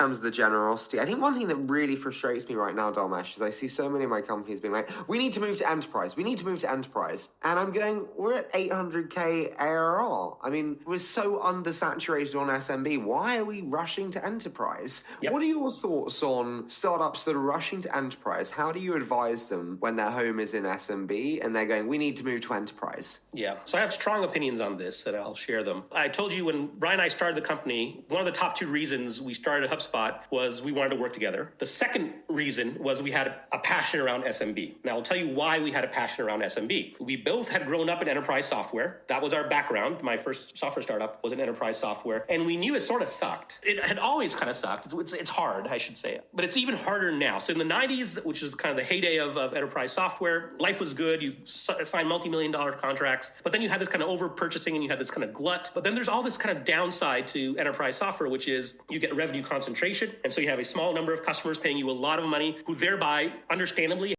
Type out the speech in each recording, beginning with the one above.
terms of the generosity, I think one thing that really frustrates me right now, Dharmesh, is I see so many of my companies being like, we need to move to enterprise. We need to move to enterprise. And I'm going, we're at 800K ARR. I mean, we're so undersaturated on SMB. Why are we rushing to enterprise? Yep. What are your thoughts on startups that are rushing to enterprise? How do you advise them when their home is in SMB and they're going, we need to move to enterprise? Yeah, so I have strong opinions on this and I'll share them. I told you when Brian and I started the company, one of the top two reasons we started Hubspot was we wanted to work together. The second reason was we had a passion around SMB. Now I'll tell you why we had a passion around SMB. We both had grown up in enterprise software. That was our background. My first software startup was in enterprise software. And we knew it sort of sucked. It had always kind of sucked. It's hard, I should say. But it's even harder now. So in the 90s, which is kind of the heyday of enterprise software, life was good. You signed multi-million-dollar contracts. But then you had this kind of over-purchasing and you had this kind of glut. But then there's all this kind of downside to enterprise software, which is you get revenue concentration. And so you have a small number of customers paying you a lot of money who thereby, understandably,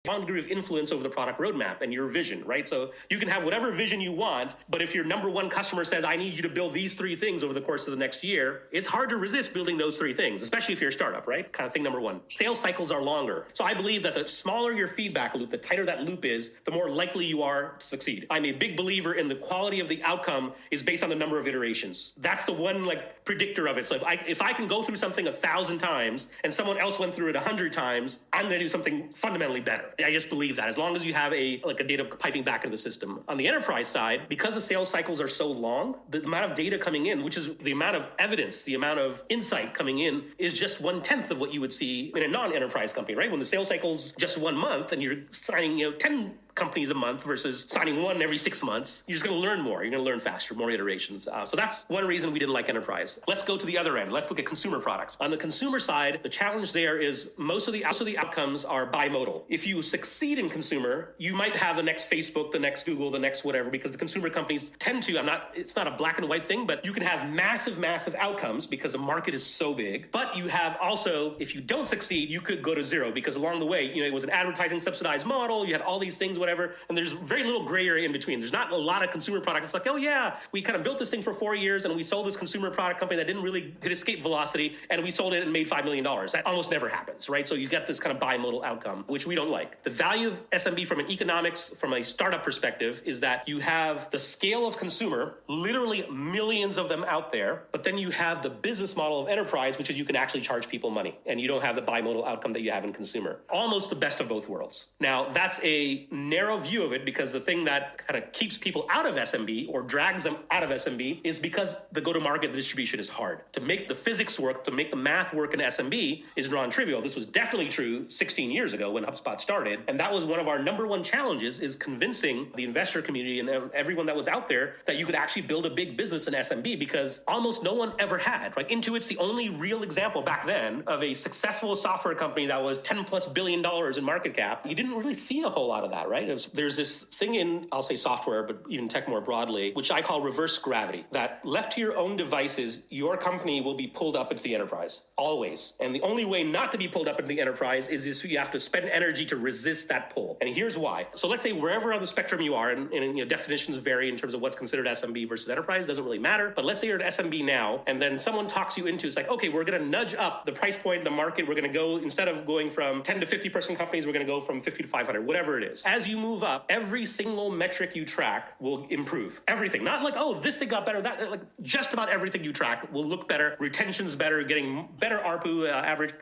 a degree of influence over the product roadmap and your vision, right? So you can have whatever vision you want, but if your number one customer says, I need you to build these three things over the course of the next year, it's hard to resist building those three things, especially if you're a startup, right? Kind of thing number one. Sales cycles are longer. So I believe that the smaller your feedback loop, the tighter that loop is, the more likely you are to succeed. I'm a big believer in the quality of the outcome is based on the number of iterations. That's the one predictor of it. So if I can go through something 1,000 times and someone else went through it 100 times, I'm going to do something fundamentally better. I just believe that as long as you have a data piping back into the system. On the enterprise side, because the sales cycles are so long, the amount of data coming in, which is the amount of evidence, the amount of insight coming in, is just 1/10 of what you would see in a non-enterprise company, right? When the sales cycle's just 1 month and you're signing 10 companies a month versus signing one every 6 months, you're just going to learn more. You're going to learn faster, more iterations. So that's one reason we didn't like enterprise. Let's go to the other end. Let's look at consumer products. On the consumer side, the challenge there is most of the outcomes are bimodal. If you succeed in consumer, you might have the next Facebook, the next Google, the next whatever, because the consumer companies tend to, it's not a black and white thing, but you can have massive outcomes because the market is so big. But you have also, if you don't succeed, you could go to zero because along the way, it was an advertising subsidized model. You had all these things, whatever, and there's very little gray area in between. There's not a lot of consumer products. It's like, oh yeah, we kind of built this thing for 4 years and we sold this consumer product company that didn't really hit escape velocity and we sold it and made $5 million. That almost never happens, right? So you get this kind of bimodal outcome, which we don't like. The value of SMB from an economics, from a startup perspective, is that you have the scale of consumer, literally millions of them out there, but then you have the business model of enterprise, which is you can actually charge people money and you don't have the bimodal outcome that you have in consumer. Almost the best of both worlds. Now, that's a narrow view of it because the thing that kind of keeps people out of SMB or drags them out of SMB is because the go-to-market distribution is hard. To make the physics work, to make the math work in SMB is non-trivial. This was definitely true 16 years ago when HubSpot started. And that was one of our number one challenges, is convincing the investor community and everyone that was out there that you could actually build a big business in SMB, because almost no one ever had, right? Intuit's the only real example back then of a successful software company that was $10+ billion in market cap. You didn't really see a whole lot of that, right? There's this thing in, I'll say software, but even tech more broadly, which I call reverse gravity, that left to your own devices, your company will be pulled up into the enterprise, always. And the only way not to be pulled up into the enterprise is you have to spend energy to resist that pull. And here's why. So let's say wherever on the spectrum you are, and definitions vary in terms of what's considered SMB versus enterprise, doesn't really matter. But let's say you're at SMB now, and then someone talks you into, it's like, okay, we're going to nudge up the price point in the market. We're going to go, instead of going from 10 to 50 person companies, we're going to go from 50 to 500, whatever it is. As you move up, every single metric you track will improve. Everything. Not like, oh, this thing got better. That, like, just about everything you track will look better. Retention's better, getting better ARPU, average,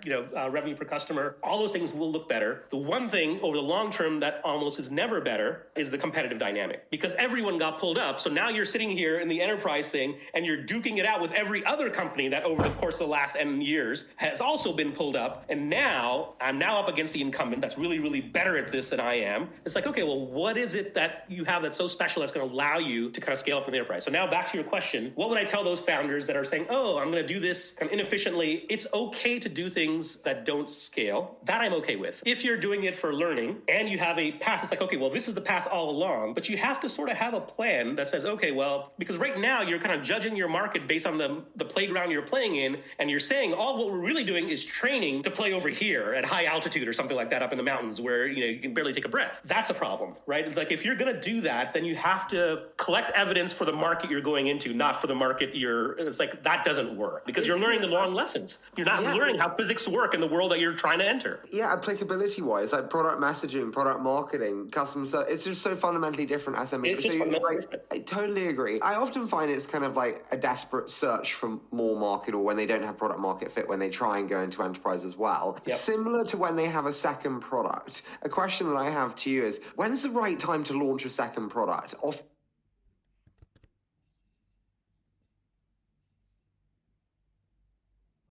revenue per customer. All those things will look better. The one thing over the long term that almost is never better is the competitive dynamic, because everyone got pulled up. So now you're sitting here in the enterprise thing and you're duking it out with every other company that over the course of the last N years has also been pulled up. And now I'm up against the incumbent that's really, really better at this than I am. It's like, okay, well, what is it that you have that's so special that's going to allow you to kind of scale up in the enterprise? So now back to your question, what would I tell those founders that are saying, oh, I'm going to do this kind of inefficiently? It's okay to do things that don't scale. That I'm okay with. If you're doing it for learning and you have a path, it's like, okay, well, this is the path all along, but you have to sort of have a plan that says, okay, well, because right now you're kind of judging your market based on the playground you're playing in, and you're saying, all what we're really doing is training to play over here at high altitude or something like that up in the mountains where, you can barely take a breath. that's a problem, right? It's like if you're going to do that, then you have to collect evidence for the market you're going into, not for the market it's like that doesn't work because you're learning the wrong lessons. You're not learning how physics work in the world that you're trying to enter. Yeah, applicability wise, like product messaging, product marketing, customer service, it's just so fundamentally different SMB. I totally agree. I often find it's kind of like a desperate search for more market, or when they don't have product market fit, when they try and go into enterprise as well. Yep. Similar to when they have a second product. A question that I have to you is, when's the right time to launch a second product?